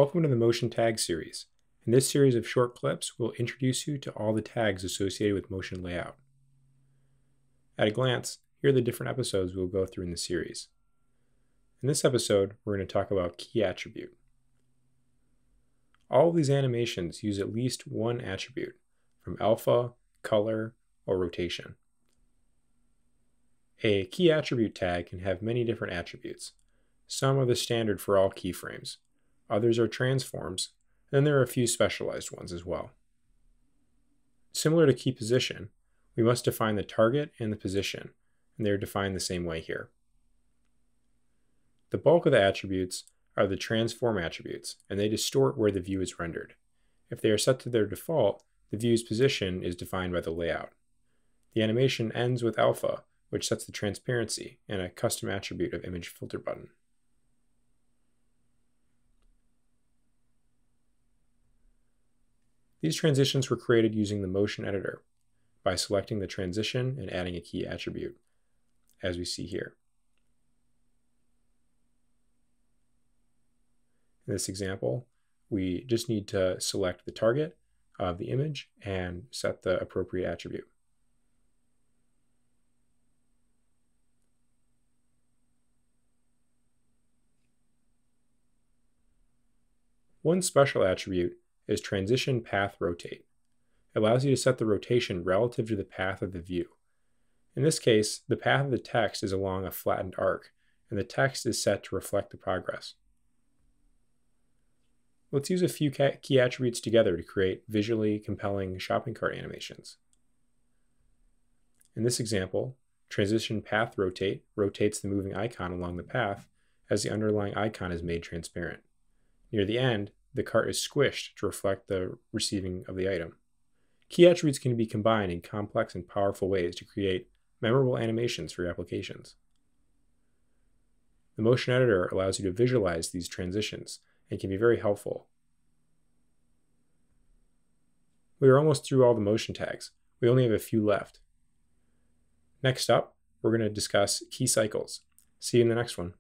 Welcome to the Motion Tag series. In this series of short clips, we'll introduce you to all the tags associated with motion layout. At a glance, here are the different episodes we'll go through in the series. In this episode, we're going to talk about KeyAttribute. All of these animations use at least one attribute, from alpha, color, or rotation. A KeyAttribute tag can have many different attributes. Some are the standard for all keyframes. Others are transforms, and then there are a few specialized ones as well. Similar to key position, we must define the target and the position, and they are defined the same way here. The bulk of the attributes are the transform attributes, and they distort where the view is rendered. If they are set to their default, the view's position is defined by the layout. The animation ends with alpha, which sets the transparency, and a custom attribute of image filter button. These transitions were created using the motion editor by selecting the transition and adding a key attribute, as we see here. In this example, we just need to select the target of the image and set the appropriate attribute. One special attribute is transition path rotate. It allows you to set the rotation relative to the path of the view. In this case, the path of the text is along a flattened arc, and the text is set to reflect the progress. Let's use a few key attributes together to create visually compelling shopping cart animations. In this example, transition path rotate rotates the moving icon along the path as the underlying icon is made transparent. Near the end, the cart is squished to reflect the receiving of the item. Key attributes can be combined in complex and powerful ways to create memorable animations for your applications. The motion editor allows you to visualize these transitions and can be very helpful. We are almost through all the motion tags. We only have a few left. Next up, we're going to discuss key cycles. See you in the next one.